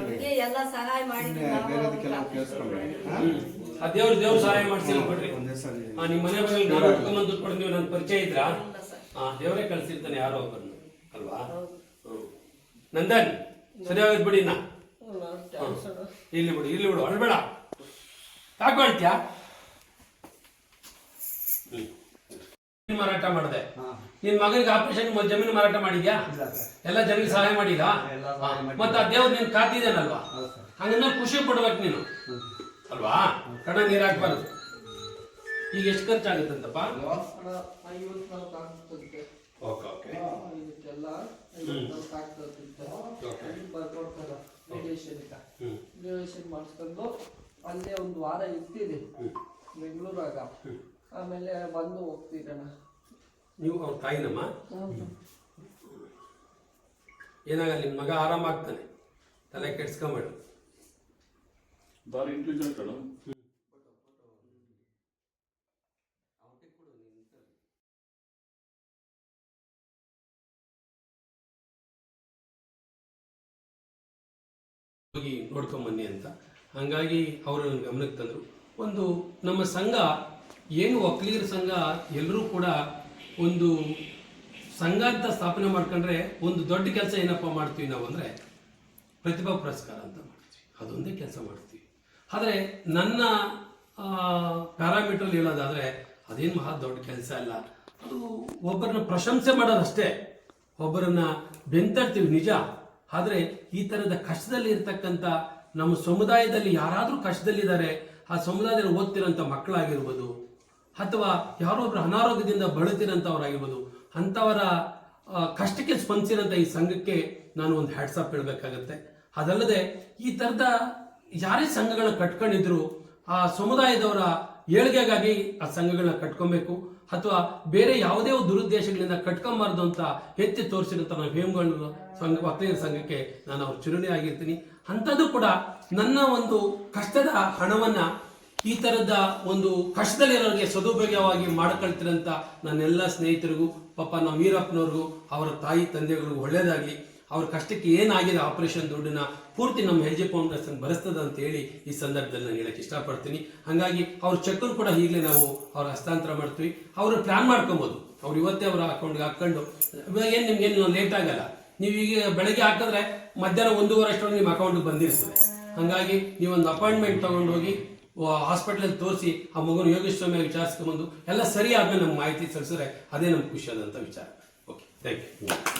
ನಮಗೆ ಎಲ್ಲ ಸಹಾಯ ಮಾಡಿದ್ರು ಆ ದೇವ್ರು ಸಹಾಯ ಮಾಡಿಸಿಲ್ಲ ಬಿಡ್ರಿ. ನಿಮ್ಮ ಮನೆ ಬಗ್ಗೆ ನಾನು ಉಟ್ಕೊಂಬಂದು ದುಡ್ಡು ಕೊಡ್ತೀವಿ, ನನ್ನ ಪರಿಚಯ ಇದ್ರಾ? ದೇವರೇ ಕಳ್ಸಿರ್ತಾನೆ ಯಾರೋ ಒಬ್ಬರನ್ನು ಅಲ್ವಾ? ನಂದನ್ ಸರಿ ಹೋಗಿದ್ ಬಿಡಿ. ಇಲ್ಲಿ ಬಿಡು ಅಳ್ಬೇಡ. ತಾಕೊಳ್ತ್ಯಾ? ಮಾರಾಟ ಮಾಡಿದೆ. ನಿನ್ ಮಗನಿಗೆ ಆಪರೇಷನ್ ಜಮೀನು ಮಾರಾಟ ಮಾಡಿದ್ಯಾ? ಎಲ್ಲ ಜಮೀನು ಸಹಾಯ ಮಾಡಿದ. ಮತ್ತೆ ಆ ದೇವ್ರು ನೀನ್ ಕಾತಿದ್ದೇನಲ್ವಾ? ಹಂಗನ್ನ ಖುಷಿ ಪಡ್ಬೇಕು ನೀನು ಅಲ್ವಾ? ಕಣ ನೀರ್ ಹಾಕ್ಬಾರ್ದು. ಈಗ ಎಷ್ಟು ಖರ್ಚಾಗುತ್ತಂತಪ್ಪ? ಮಾಡಿಸ್ಕೊಂಡು ಅಲ್ಲೇ ಒಂದು ವಾರ ಇರ್ತೀರಿ ಬೆಂಗಳೂರಾಗ, ಆಮೇಲೆ ಬಂದು ಹೋಗ್ತೀರಣ್ಣ. ನೀವು ಅವ್ರ ತಾಯಿನಮ್ಮ? ಏನಾಗಲ್ಲ, ನಿಮ್ಮ ಮಗ ಆರಾಮಾಗ್ತಾನೆ, ತಲೆ ಕೆಡ್ಸ್ಕೊಂಬೇಡ. ಬಾರಿ ಇಂಟೆಲಿಜೆಂಟ್ ಅಣ್ಣ. ಹೋಗಿ ನೋಡ್ಕೊಂಬನ್ನಿ ಅಂತ. ಹಂಗಾಗಿ ಅವರು ನನ್ನ ಗಮನಕ್ಕೆ ತಂದರು. ಒಂದು ನಮ್ಮ ಸಂಘ ಏನು ಒಕ್ಕಲಿಗರ ಸಂಘ, ಎಲ್ಲರೂ ಕೂಡ ಒಂದು ಸಂಘ ಅಂತ ಸ್ಥಾಪನೆ ಮಾಡ್ಕೊಂಡ್ರೆ ಒಂದು ದೊಡ್ಡ ಕೆಲಸ ಏನಪ್ಪ ಮಾಡ್ತೀವಿ ನಾವು ಅಂದರೆ ಪ್ರತಿಭಾ ಪುರಸ್ಕಾರ ಅಂತ ಮಾಡ್ತೀವಿ. ಅದೊಂದೇ ಕೆಲಸ ಮಾಡ್ತೀವಿ. ಆದರೆ ನನ್ನ ಪ್ಯಾರಾಮೀಟ್ರಲ್ಲಿ ಹೇಳೋದಾದರೆ ಅದೇನು ಮಹಾ ದೊಡ್ಡ ಕೆಲಸ ಅಲ್ಲ. ಅದು ಒಬ್ಬರನ್ನ ಪ್ರಶಂಸೆ ಮಾಡೋದಷ್ಟೇ, ಒಬ್ಬರನ್ನ ಬೆಂತಡ್ತೀವಿ ನಿಜ. ಆದರೆ ಈ ಥರದ ಕಷ್ಟದಲ್ಲಿ ಇರ್ತಕ್ಕಂಥ ನಮ್ಮ ಸಮುದಾಯದಲ್ಲಿ ಯಾರಾದರೂ ಕಷ್ಟದಲ್ಲಿದ್ದಾರೆ, ಆ ಸಮುದಾಯದಲ್ಲಿ ಓದ್ತಿರೋಂಥ ಮಕ್ಕಳಾಗಿರ್ಬೋದು, ಅಥವಾ ಯಾರೋ ಒಬ್ರು ಅನಾರೋಗ್ಯದಿಂದ ಬಳಲ್ತಿರೋಂಥವ್ರಾಗಿರ್ಬೋದು, ಅಂಥವರ ಕಷ್ಟಕ್ಕೆ ಸ್ಪಂದಿಸಿರೋಂಥ ಈ ಸಂಘಕ್ಕೆ ನಾನು ಒಂದು ಹ್ಯಾಟ್ಸಾಪ್ ಹೇಳಬೇಕಾಗತ್ತೆ. ಅದಲ್ಲದೆ ಈ ಥರದ ಯಾರೇ ಸಂಘಗಳನ್ನ ಕಟ್ಕೊಂಡಿದ್ರು ಆ ಸಮುದಾಯದವರ ಏಳ್ಗೆಗಾಗಿ ಆ ಸಂಘಗಳನ್ನ ಕಟ್ಕೊಬೇಕು, ಅಥವಾ ಬೇರೆ ಯಾವುದೇ ದುರುದ್ದೇಶಗಳಿಂದ ಕಟ್ಕೊಂಬಾರ್ದು ಅಂತ ಎತ್ತಿ ತೋರಿಸಿರುತ್ತ ನಾವು ಹೇಮಗೌಡ ಸಂಘ ಒಕ್ಕಲಿಗರ ಸಂಘಕ್ಕೆ ನಾನು ಅವ್ರ ಚಿರುಣಿ ಆಗಿರ್ತೀನಿ. ಅಂಥದ್ದು ಕೂಡ ನನ್ನ ಒಂದು ಕಷ್ಟದ ಹಣವನ್ನ ಈ ಥರದ ಒಂದು ಕಷ್ಟದಲ್ಲಿರೋರಿಗೆ ಸದುಪಯೋಗವಾಗಿ ಮಾಡ್ಕೊಳ್ತಿರಂತ ನನ್ನೆಲ್ಲ ಸ್ನೇಹಿತರಿಗೂ, ಪಾಪ ನಮ್ಮ ವೀರಪ್ಪನವ್ರಿಗೂ, ಅವರ ತಾಯಿ ತಂದೆಗಳಿಗೂ ಒಳ್ಳೇದಾಗಲಿ. ಅವ್ರ ಕಷ್ಟಕ್ಕೆ ಏನಾಗಿದೆ ಆಪರೇಷನ್ ದುಡ್ಡನ್ನ ಪೂರ್ತಿ ನಮ್ಮ ಎಲ್ ಜಿ ಫೌಂಡೇಶನ್ ಭರಿಸ್ತದ ಅಂತ ಹೇಳಿ ಈ ಸಂದರ್ಭದಲ್ಲಿ ನಾನು ಹೇಳಕ್ಕೆ ಇಷ್ಟಪಡ್ತೀನಿ. ಹಾಗಾಗಿ ಅವ್ರ ಚೆಕ್ಕನ್ನು ಕೂಡ ಈಗಲೇ ನಾವು ಅವ್ರ ಹಸ್ತಾಂತರ ಮಾಡ್ತೀವಿ. ಅವರು ಪ್ಲಾನ್ ಮಾಡ್ಕೊಬೋದು, ಅವ್ರು ಇವತ್ತೇ ಅವರ ಅಕೌಂಟ್ಗೆ ಹಾಕೊಂಡು, ಇವಾಗ ಏನು ನಿಮ್ಗೇನು ಲೇಟ್ ಆಗಲ್ಲ. ನೀವು ಈಗ ಬೆಳಗ್ಗೆ ಹಾಕಿದ್ರೆ ಮಧ್ಯಾಹ್ನ 1:30 ಅಷ್ಟೊಳಗೆ ನಿಮ್ಮ ಅಕೌಂಟ್ಗೆ ಬಂದಿರ್ತದೆ. ಹಾಗಾಗಿ ನೀವೊಂದು ಅಪಾಯಿಂಟ್ಮೆಂಟ್ ತಗೊಂಡೋಗಿ ಹಾಸ್ಪಿಟ್ಲಲ್ಲಿ ತೋರಿಸಿ ಆ ಮಗುನ ಯೋಗೇಶ್ವರ ವಿಚಾರಿಸ್ಕೊಂಬಂದು ಎಲ್ಲ ಸರಿ ಆದ್ಮೇಲೆ ನಮ್ಗೆ ಮಾಹಿತಿ ಸಲ್ಲಿಸಿದ್ರೆ ಅದೇ ನಮ್ಗೆ ಖುಷಿಯಾದಂಥ ವಿಚಾರ. Okay, thank you.